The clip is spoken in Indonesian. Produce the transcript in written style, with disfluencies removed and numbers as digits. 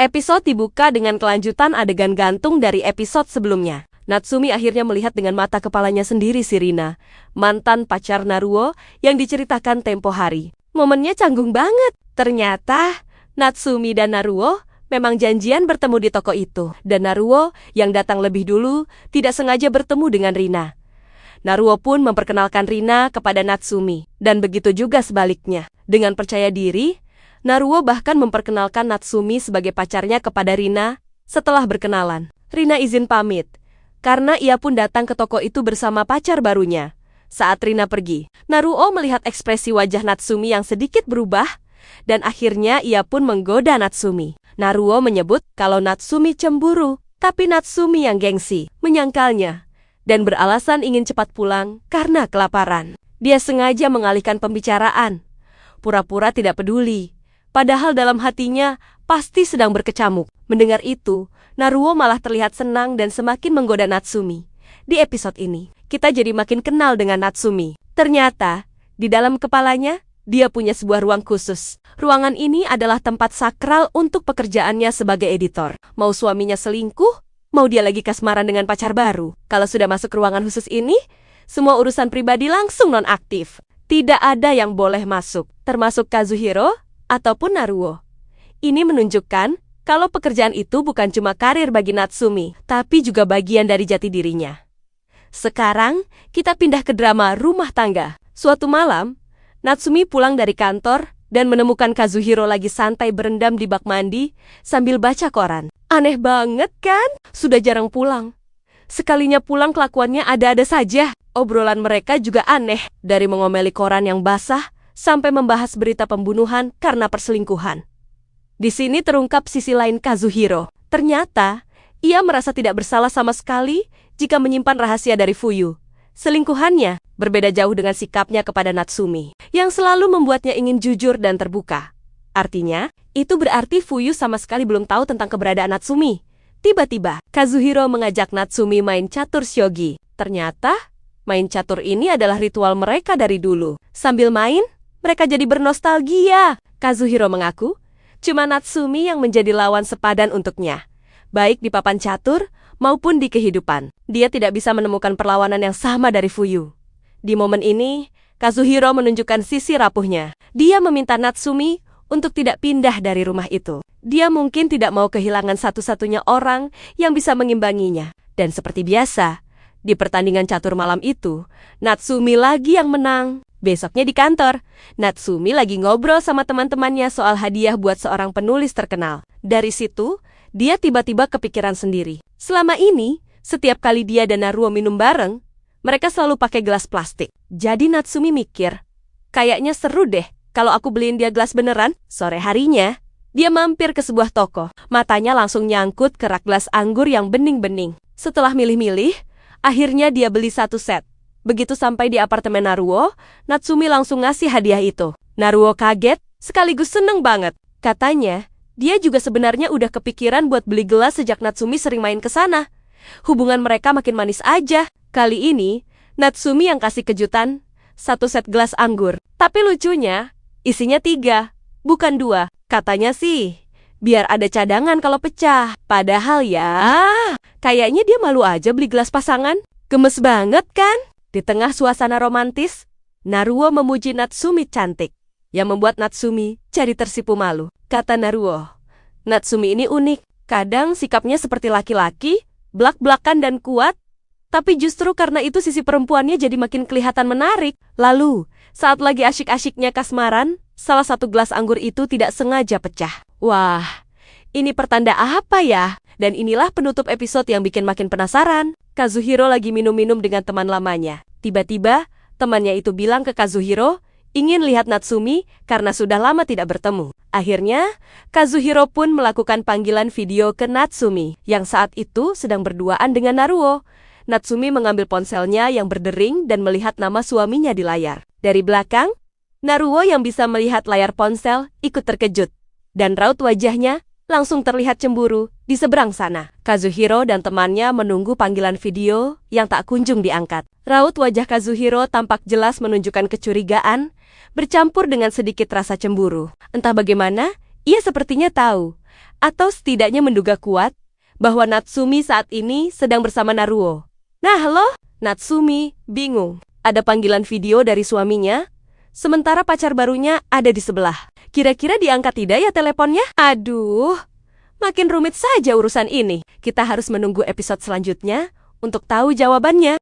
Episode dibuka dengan kelanjutan adegan gantung dari episode sebelumnya. Natsumi akhirnya melihat dengan mata kepalanya sendiri si Rina, mantan pacar Naruo yang diceritakan tempo hari. Momennya canggung banget. Ternyata Natsumi dan Naruo memang janjian bertemu di toko itu. Dan Naruo yang datang lebih dulu tidak sengaja bertemu dengan Rina. Naruo pun memperkenalkan Rina kepada Natsumi. Dan begitu juga sebaliknya. Dengan percaya diri, Naruo bahkan memperkenalkan Natsumi sebagai pacarnya kepada Rina setelah berkenalan. Rina izin pamit, karena ia pun datang ke toko itu bersama pacar barunya. Saat Rina pergi, Naruo melihat ekspresi wajah Natsumi yang sedikit berubah, dan akhirnya ia pun menggoda Natsumi. Naruo menyebut kalau Natsumi cemburu, tapi Natsumi yang gengsi, menyangkalnya, dan beralasan ingin cepat pulang karena kelaparan. Dia sengaja mengalihkan pembicaraan, pura-pura tidak peduli. Padahal dalam hatinya pasti sedang berkecamuk. Mendengar itu, Naruo malah terlihat senang dan semakin menggoda Natsumi. Di episode ini, kita jadi makin kenal dengan Natsumi. Ternyata, di dalam kepalanya, dia punya sebuah ruang khusus. Ruangan ini adalah tempat sakral untuk pekerjaannya sebagai editor. Mau suaminya selingkuh, mau dia lagi kasmaran dengan pacar baru. Kalau sudah masuk ruangan khusus ini, semua urusan pribadi langsung nonaktif. Tidak ada yang boleh masuk, termasuk Kazuhiro ataupun Naruo. Ini menunjukkan kalau pekerjaan itu bukan cuma karir bagi Natsumi, tapi juga bagian dari jati dirinya. Sekarang, kita pindah ke drama rumah tangga. Suatu malam, Natsumi pulang dari kantor dan menemukan Kazuhiro lagi santai berendam di bak mandi sambil baca koran. Aneh banget kan? Sudah jarang pulang. Sekalinya pulang kelakuannya ada-ada saja. Obrolan mereka juga aneh, dari mengomeli koran yang basah sampai membahas berita pembunuhan karena perselingkuhan. Di sini terungkap sisi lain Kazuhiro. Ternyata, ia merasa tidak bersalah sama sekali jika menyimpan rahasia dari Fuyu. Selingkuhannya berbeda jauh dengan sikapnya kepada Natsumi, yang selalu membuatnya ingin jujur dan terbuka. Artinya, itu berarti Fuyu sama sekali belum tahu tentang keberadaan Natsumi. Tiba-tiba, Kazuhiro mengajak Natsumi main catur shogi. Ternyata, main catur ini adalah ritual mereka dari dulu. Sambil main, mereka jadi bernostalgia. Kazuhiro mengaku, cuma Natsumi yang menjadi lawan sepadan untuknya, baik di papan catur maupun di kehidupan. Dia tidak bisa menemukan perlawanan yang sama dari Fuyu. Di momen ini, Kazuhiro menunjukkan sisi rapuhnya. Dia meminta Natsumi untuk tidak pindah dari rumah itu. Dia mungkin tidak mau kehilangan satu-satunya orang yang bisa mengimbanginya. Dan seperti biasa, di pertandingan catur malam itu, Natsumi lagi yang menang. Besoknya di kantor, Natsumi lagi ngobrol sama teman-temannya soal hadiah buat seorang penulis terkenal. Dari situ, dia tiba-tiba kepikiran sendiri. Selama ini, setiap kali dia dan Naruo minum bareng, mereka selalu pakai gelas plastik. Jadi Natsumi mikir, kayaknya seru deh kalau aku beliin dia gelas beneran. Sore harinya, dia mampir ke sebuah toko. Matanya langsung nyangkut ke rak gelas anggur yang bening-bening. Setelah milih-milih, akhirnya dia beli satu set. Begitu sampai di apartemen Naruo, Natsumi langsung ngasih hadiah itu. Naruo kaget, sekaligus seneng banget. Katanya, dia juga sebenarnya udah kepikiran buat beli gelas sejak Natsumi sering main ke sana. Hubungan mereka makin manis aja. Kali ini, Natsumi yang kasih kejutan, satu set gelas anggur. Tapi lucunya, isinya 3, bukan 2. Katanya sih, biar ada cadangan kalau pecah. Padahal ya, kayaknya dia malu aja beli gelas pasangan. Gemes banget kan? Di tengah suasana romantis, Naruo memuji Natsumi cantik, yang membuat Natsumi jadi tersipu malu. Kata Naruo, Natsumi ini unik. Kadang sikapnya seperti laki-laki, blak-blakan dan kuat, tapi justru karena itu sisi perempuannya jadi makin kelihatan menarik. Lalu, saat lagi asyik-asyiknya kasmaran, salah satu gelas anggur itu tidak sengaja pecah. Wah, ini pertanda apa ya? Dan inilah penutup episode yang bikin makin penasaran. Kazuhiro lagi minum-minum dengan teman lamanya. Tiba-tiba, temannya itu bilang ke Kazuhiro, ingin lihat Natsumi karena sudah lama tidak bertemu. Akhirnya, Kazuhiro pun melakukan panggilan video ke Natsumi, yang saat itu sedang berduaan dengan Naruo. Natsumi mengambil ponselnya yang berdering dan melihat nama suaminya di layar. Dari belakang, Naruo yang bisa melihat layar ponsel ikut terkejut. Dan raut wajahnya langsung terlihat cemburu di seberang sana. Kazuhiro dan temannya menunggu panggilan video yang tak kunjung diangkat. Raut wajah Kazuhiro tampak jelas menunjukkan kecurigaan, bercampur dengan sedikit rasa cemburu. Entah bagaimana, ia sepertinya tahu atau setidaknya menduga kuat bahwa Natsumi saat ini sedang bersama Naruo. Nah, halo? Natsumi bingung. Ada panggilan video dari suaminya, sementara pacar barunya ada di sebelah. Kira-kira diangkat tidak ya teleponnya? Aduh, makin rumit saja urusan ini. Kita harus menunggu episode selanjutnya untuk tahu jawabannya.